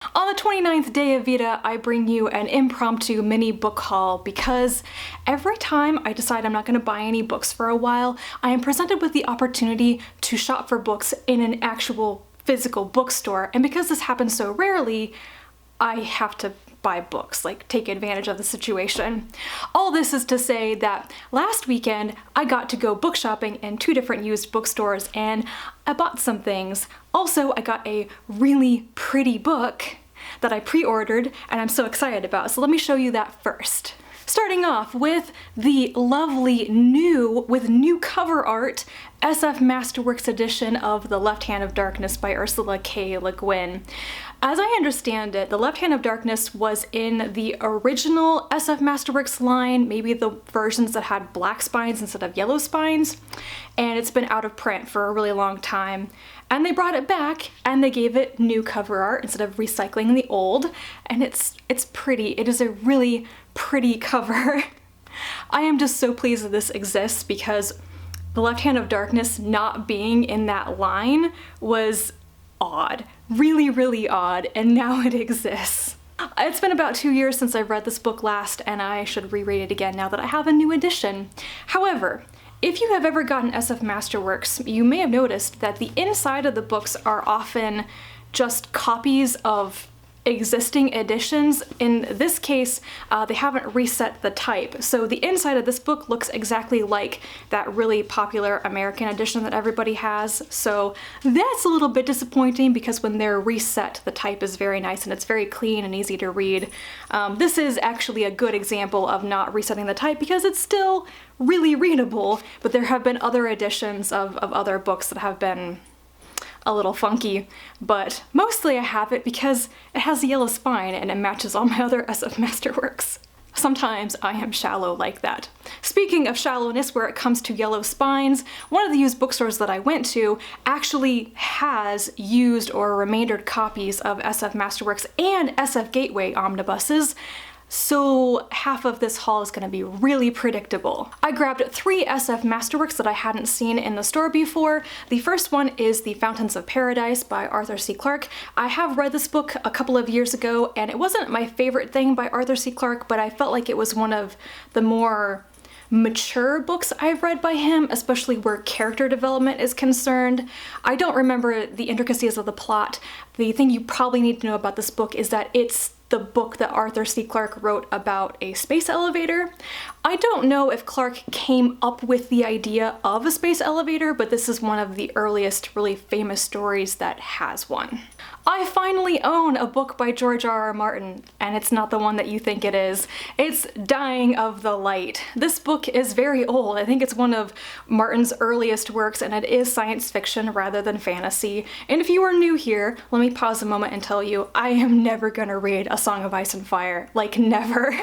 On the 29th day of Vita, I bring you an impromptu mini book haul because every time I decide I'm not going to buy any books for a while, I am presented with the opportunity to shop for books in an actual physical bookstore, and because this happens so rarely, I have to buy books, like take advantage of the situation. All this is to say that last weekend I got to go book shopping in 2 different used bookstores and I bought some things. Also, I got a really pretty book that I pre-ordered and I'm so excited about, so let me show you that first. Starting off with the lovely new cover art SF Masterworks edition of The Left Hand of Darkness by Ursula K. Le Guin. As I understand it, The Left Hand of Darkness was in the original SF Masterworks line, maybe the versions that had black spines instead of yellow spines, and it's been out of print for a really long time. And they brought it back and they gave it new cover art instead of recycling the old, and it's pretty. It is a really pretty cover. I am just so pleased that this exists because The Left Hand of Darkness not being in that line was odd. Really, really odd, and now it exists. It's been about 2 years since I've read this book last, and I should reread it again now that I have a new edition. However, if you have ever gotten SF Masterworks, you may have noticed that the inside of the books are often just copies of existing editions. In this case, they haven't reset the type, so the inside of this book looks exactly like that really popular American edition that everybody has, so that's a little bit disappointing because when they're reset, the type is very nice and it's very clean and easy to read. This is actually a good example of not resetting the type because it's still really readable, but there have been other editions of other books that have been a little funky, but mostly I have it because it has a yellow spine and it matches all my other SF Masterworks. Sometimes I am shallow like that. Speaking of shallowness where it comes to yellow spines, one of the used bookstores that I went to actually has used or remaindered copies of SF Masterworks and SF Gateway omnibuses, so half of this haul is going to be really predictable. I grabbed 3 SF Masterworks that I hadn't seen in the store before. The first one is The Fountains of Paradise by Arthur C. Clarke. I have read this book a couple of years ago and it wasn't my favorite thing by Arthur C. Clarke, but I felt like it was one of the more mature books I've read by him, especially where character development is concerned. I don't remember the intricacies of the plot. The thing you probably need to know about this book is that it's the book that Arthur C. Clarke wrote about a space elevator. I don't know if Clarke came up with the idea of a space elevator, but this is one of the earliest really famous stories that has one. I finally own a book by George R.R. Martin, and it's not the one that you think it is. It's Dying of the Light. This book is very old. I think it's one of Martin's earliest works, and it is science fiction rather than fantasy. And if you are new here, let me pause a moment and tell you, I am never gonna read A Song of Ice and Fire. Like, never.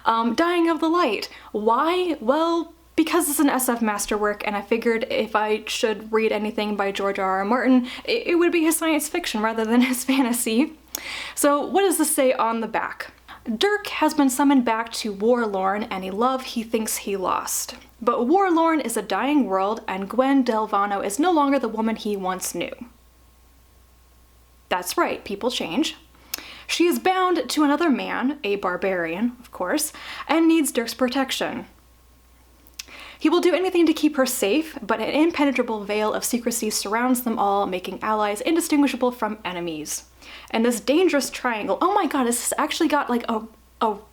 Dying of the Light. Why? Well, because it's an SF masterwork, and I figured if I should read anything by George R.R. Martin, it would be his science fiction rather than his fantasy. So what does this say on the back? Dirk has been summoned back to Warlorn and a love he thinks he lost. But Warlorn is a dying world, and Gwen Delvano is no longer the woman he once knew. That's right, people change. She is bound to another man, a barbarian, of course, and needs Dirk's protection. He will do anything to keep her safe, but an impenetrable veil of secrecy surrounds them all, making allies indistinguishable from enemies. And this dangerous triangle, oh my god, has this actually got like a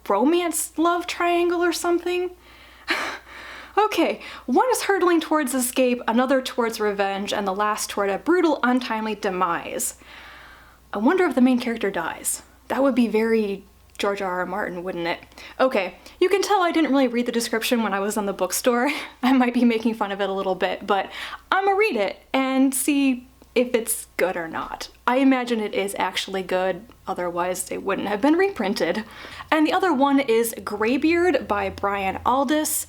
romance love triangle or something? Okay, one is hurtling towards escape, another towards revenge, and the last toward a brutal, untimely demise. I wonder if the main character dies. That would be very George R.R. Martin, wouldn't it? Okay, you can tell I didn't really read the description when I was in the bookstore. I might be making fun of it a little bit, but I'm gonna read it and see if it's good or not. I imagine it is actually good, otherwise it wouldn't have been reprinted. And the other one is Greybeard by Brian Aldiss.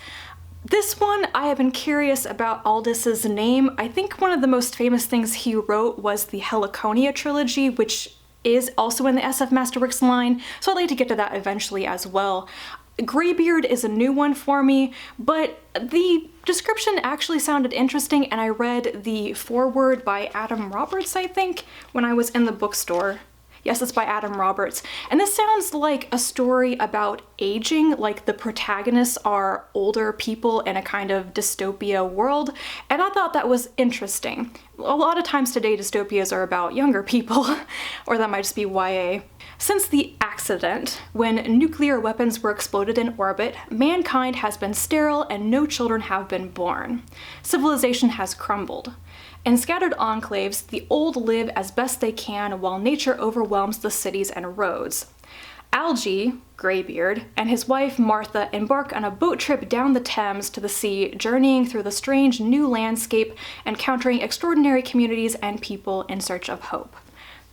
This one, I have been curious about Aldiss's name. I think one of the most famous things he wrote was the Heliconia trilogy, which is also in the SF Masterworks line, so I'd like to get to that eventually as well. Greybeard is a new one for me, but the description actually sounded interesting, and I read the foreword by Adam Roberts, I think, when I was in the bookstore. Yes, it's by Adam Roberts. And this sounds like a story about aging, like the protagonists are older people in a kind of dystopia world, and I thought that was interesting. A lot of times today dystopias are about younger people, or that might just be YA. Since the accident, when nuclear weapons were exploded in orbit, mankind has been sterile and no children have been born. Civilization has crumbled. In scattered enclaves, the old live as best they can while nature overwhelms the cities and roads. Algie, Greybeard, and his wife Martha embark on a boat trip down the Thames to the sea, journeying through the strange new landscape, encountering extraordinary communities and people in search of hope.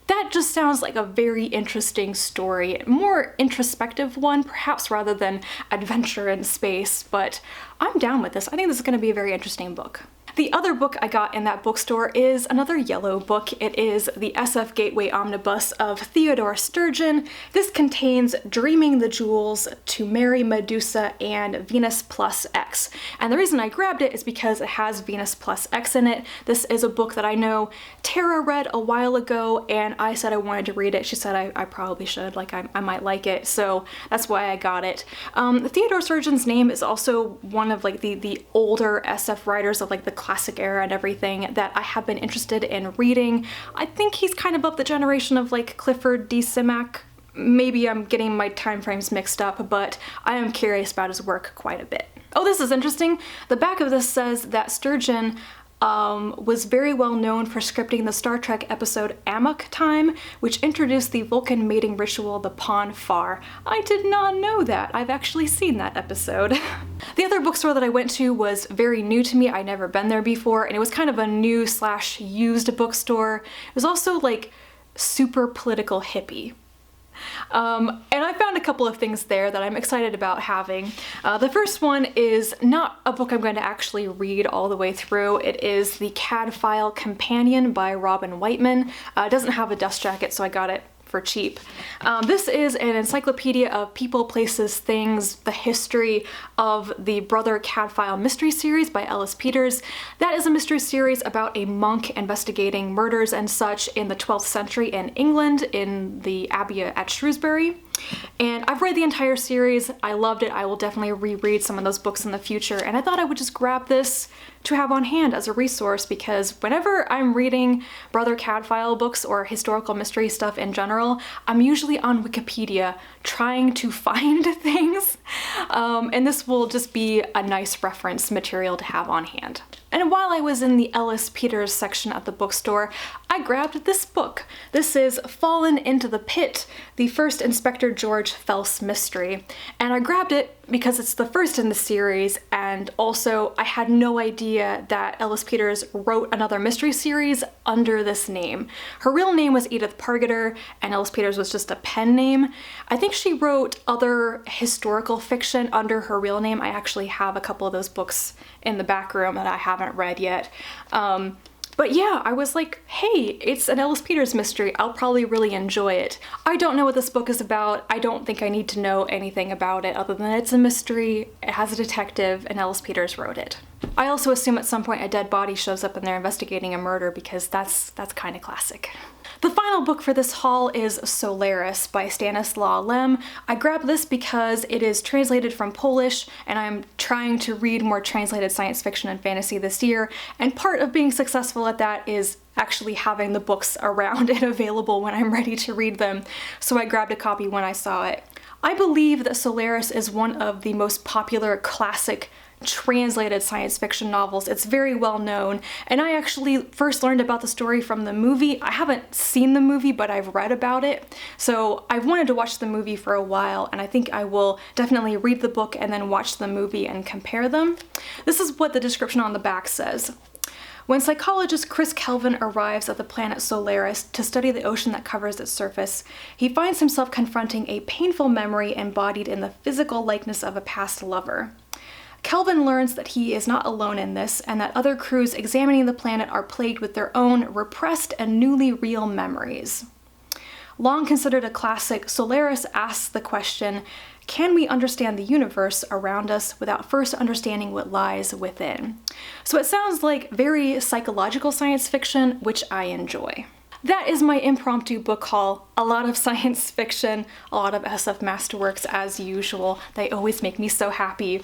That just sounds like a very interesting story, more introspective one, perhaps, rather than adventure in space, but I'm down with this. I think this is going to be a very interesting book. The other book I got in that bookstore is another yellow book. It is the SF Gateway Omnibus of Theodore Sturgeon. This contains Dreaming the Jewels, To Marry Medusa, and Venus Plus X. And the reason I grabbed it is because it has Venus Plus X in it. This is a book that I know Tara read a while ago, and I said I wanted to read it. She said I probably should, like I might like it, so that's why I got it. Theodore Sturgeon's name is also one of like the older SF writers of like the classic era and everything that I have been interested in reading. I think he's kind of up the generation of like Clifford D. Simak. Maybe I'm getting my time frames mixed up, but I am curious about his work quite a bit. Oh, this is interesting. The back of this says that Sturgeon was very well known for scripting the Star Trek episode Amok Time, which introduced the Vulcan mating ritual, the Pon farr. I did not know that. I've actually seen that episode. The other bookstore that I went to was very new to me. I'd never been there before, and it was kind of a new/used bookstore. It was also like super political hippie. And I found a couple of things there that I'm excited about having. The first one is not a book I'm going to actually read all the way through. It is the Cadfael Companion by Robin Whiteman. It doesn't have a dust jacket, so I got it for cheap. This is an encyclopedia of people, places, things, the history of the Brother Cadfael mystery series by Ellis Peters. That is a mystery series about a monk investigating murders and such in the 12th century in England in the Abbey at Shrewsbury. And I've read the entire series. I loved it. I will definitely reread some of those books in the future, and I thought I would just grab this to have on hand as a resource, because whenever I'm reading Brother Cadfael books or historical mystery stuff in general, I'm usually on Wikipedia trying to find things, and this will just be a nice reference material to have on hand. And while I was in the Ellis Peters section at the bookstore, I grabbed this book. This is Fallen into the Pit, the first Inspector George Fels mystery. And I grabbed it because it's the first in the series, and also I had no idea that Ellis Peters wrote another mystery series under this name. Her real name was Edith Pargeter, and Ellis Peters was just a pen name. I think she wrote other historical fiction under her real name. I actually have a couple of those books in the back room that I haven't read yet. But yeah, I was like, hey, it's an Ellis Peters mystery. I'll probably really enjoy it. I don't know what this book is about. I don't think I need to know anything about it other than it's a mystery, it has a detective, and Ellis Peters wrote it. I also assume at some point a dead body shows up and they're investigating a murder, because that's kind of classic. The final book for this haul is Solaris by Stanislaw Lem. I grabbed this because it is translated from Polish, and I'm trying to read more translated science fiction and fantasy this year, and part of being successful at that is actually having the books around and available when I'm ready to read them, so I grabbed a copy when I saw it. I believe that Solaris is one of the most popular classic translated science fiction novels. It's very well known, and I actually first learned about the story from the movie. I haven't seen the movie, but I've read about it, so I've wanted to watch the movie for a while, and I think I will definitely read the book and then watch the movie and compare them. This is what the description on the back says. When psychologist Chris Kelvin arrives at the planet Solaris to study the ocean that covers its surface, he finds himself confronting a painful memory embodied in the physical likeness of a past lover. Kelvin learns that he is not alone in this, and that other crews examining the planet are plagued with their own repressed and newly real memories. Long considered a classic, Solaris asks the question, can we understand the universe around us without first understanding what lies within? So it sounds like very psychological science fiction, which I enjoy. that is my impromptu book haul. A lot of science fiction, a lot of SF Masterworks as usual. They always make me so happy.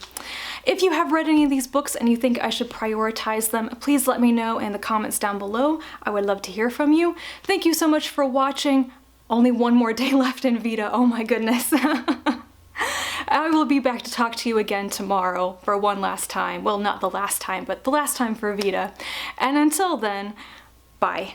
If you have read any of these books and you think I should prioritize them, please let me know in the comments down below. I would love to hear from you. Thank you so much for watching. Only one more day left in Vita, oh my goodness. I will be back to talk to you again tomorrow for one last time. Well, not the last time, but the last time for Vita. And until then, bye.